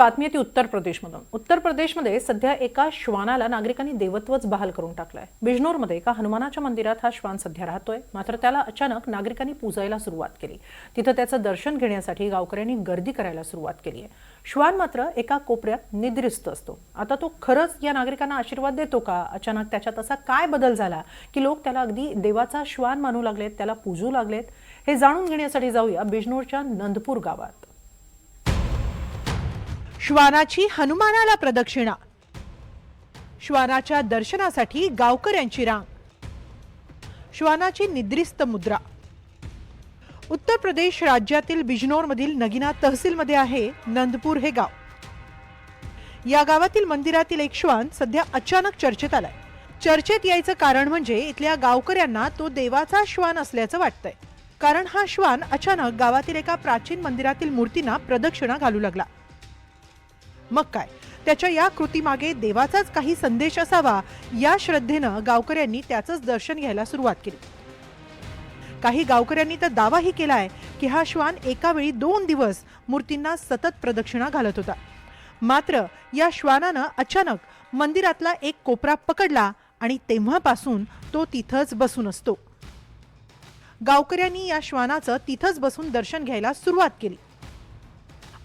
बातमी ती उत्तर प्रदेशमधून। उत्तर प्रदेशमध्ये सध्या एका श्वानाला नागरिकांनी देवत्वच बहाल करून टाकलाय। बिजनोरमध्ये एका हनुमानाच्या मंदिरात हा श्वान सध्या राहतोय, मात्र त्याला अचानक नागरिकांनी पूजायला सुरुवात केली। तिथे त्याचं दर्शन घेण्यासाठी गावकऱ्यांनी गर्दी करायला सुरुवात केली आहे। श्वान मात्र एका कोपऱ्यात निद्रिस्त असतो। आता तो खरंच या नागरिकांना आशीर्वाद देतो का? अचानक त्याच्यात असा काय बदल झाला की लोक त्याला अगदी देवाचा श्वान मानू लागलेत, त्याला पूजू लागलेत? हे जाणून घेण्यासाठी जाऊया बिजनोरच्या नंदपूर गावात। श्वानाची हनुमानाला प्रदक्षिणा, श्वानाच्या दर्शनासाठी गावकऱ्यांची रांग, श्वानाची निद्रिस्त मुद्रा। उत्तर प्रदेश राज्यातील बिजनोरमधील नगिना तहसीलमध्ये आहे नंदपूर हे गाव। या गावातील मंदिरातील एक श्वान सध्या अचानक चर्चेत आलाय। चर्चेत यायचं कारण म्हणजे इथल्या गावकऱ्यांना तो देवाचा श्वान असल्याचं वाटतंय, कारण हा श्वान अचानक गावातील एका प्राचीन मंदिरातील मूर्तींना प्रदक्षिणा घालू लागला। मग काय, त्याच्या या कृतीमागे देवाचाच काही संदेश असावा या श्रद्धेनं गावकऱ्यांनी त्याचंच दर्शन घ्यायला सुरुवात केली। काही गावकऱ्यांनी तर दावाही केलाय की हा श्वान एका वेळी 2 दिवस मूर्तींना सतत प्रदक्षिणा घालत होता। मात्र या श्वानानं अचानक मंदिरातला एक कोपरा पकडला आणि तेव्हापासून तो तिथंच बसून असतो। गावकऱ्यांनी या श्वानाचं तिथंच बसून दर्शन घ्यायला सुरुवात केली।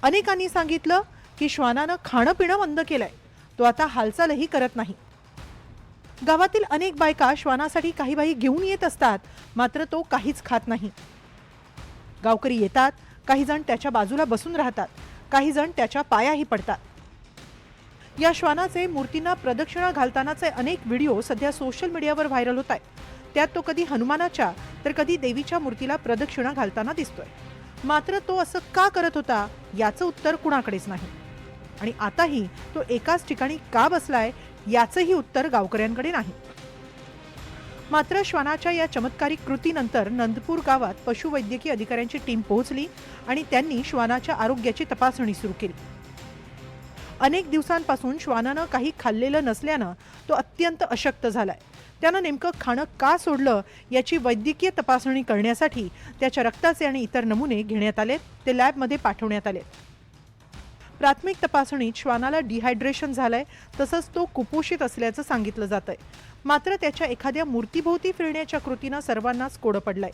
अनेकांनी सांगितलं की श्वानानं खाणं पिणं बंद केलंय, तो आता हालचालही करत नाही। गावातील अनेक बायका श्वानासाठी काही बाई घेऊन येत असतात, मात्र तो काहीच खात नाही। गावकरी येतात, काही जण त्याच्या बाजूला बसून राहतात, काही जण त्याच्या पायाही पडतात। या श्वानाचे मूर्तींना प्रदक्षिणा घालतानाचे अनेक व्हिडिओ सध्या सोशल मीडियावर व्हायरल होत आहेत। त्यात तो कधी हनुमानाच्या तर कधी देवीच्या मूर्तीला प्रदक्षिणा घालताना दिसतोय। मात्र तो असं का करत होता याचं उत्तर कुणाकडेच नाही, आणि आताही तो एकाच ठिकाणी का बसलाय याचंही उत्तर गावकऱ्यांकडे नाही। मात्र श्वानाच्या या चमत्कारिक कृतीनंतर नंदपूर गावात पशुवैद्यकीय अधिकाऱ्यांची टीम पोहोचली आणि त्यांनी श्वानाच्या आरोग्याची तपासणी सुरू केली। अनेक दिवसांपासून श्वानानं काही खाल्लेलं नसल्यानं तो अत्यंत अशक्त झालाय। त्यानं नेमकं खाणं का सोडलं याची वैद्यकीय तपासणी करण्यासाठी त्याच्या रक्ताचे आणि इतर नमुने घेण्यात आले, ते लॅबमध्ये पाठवण्यात आले। प्राथमिक तपासणीत श्वानाला डिहायड्रेशन झालंय, तसंच तो कुपोषित असल्याचं सांगितलं जातंय। मात्र त्याच्या एखाद्या मूर्तीभोवती फिरण्याच्या कृतीनं सर्वांनाच कोडं पडलंय।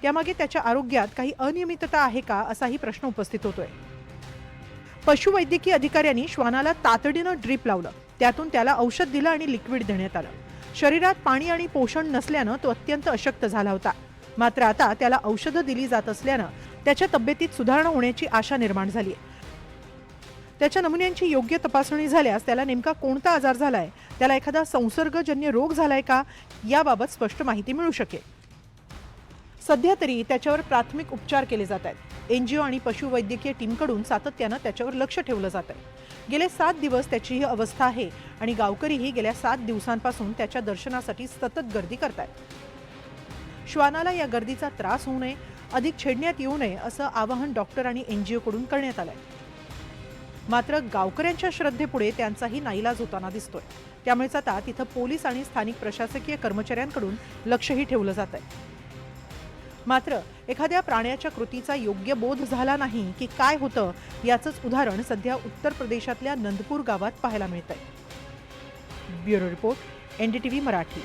त्यामागे त्याच्या आरोग्यात काही अनियमितता आहे का असाही प्रश्न उपस्थित होतोय। पशुवैद्यकीय अधिकाऱ्यांनी श्वानाला तातडीनं ड्रीप लावलं, त्यातून त्याला औषध दिलं आणि लिक्विड देण्यात आलं। शरीरात पाणी आणि पोषण नसल्यानं तो अत्यंत अशक्त झाला होता। मात्र आता त्याला औषधं दिली जात असल्यानं त्याच्या तब्येतीत सुधारणा होण्याची आशा निर्माण झाली आहे। त्याच्या नमुन्यांची योग्य तपासणी झाल्यास त्याला नेमका कोणता आजार झालाय, त्याला एखादा संसर्गजन्य रोग झालाय का याबाबत स्पष्ट माहिती मिळू शकेल। सध्या तरी त्याच्यावर प्राथमिक उपचार केले जात आहेत। एनजीओ आणि पशुवैद्यकीय टीमकडून सातत्यानं त्याच्यावर लक्ष ठेवलं जात आहे। गेले 7 दिवस त्याची ही अवस्था आहे आणि गावकरीही गेल्या 7 दिवसांपासून त्याच्या दर्शनासाठी सतत गर्दी करतायत। श्वानाला या गर्दीचा त्रास होऊ नये, अधिक छेडण्यात येऊ नये असं आवाहन डॉक्टर आणि एनजीओ कडून करण्यात आलंय। मात्र गावकऱ्यांच्या श्रद्धेपुढे त्यांचाही नाईलाज होताना दिसतोय। त्यामुळेच आता तिथं पोलीस आणि स्थानिक प्रशासकीय कर्मचाऱ्यांकडून लक्षही ठेवलं जात आहे। मात्र एखाद्या प्राण्याच्या कृतीचा योग्य बोध झाला नाही की काय होतं याचंच उदाहरण सध्या उत्तर प्रदेशातल्या नंदपूर गावात पाहायला मिळतंय। Bureau report, NDTV Marathi.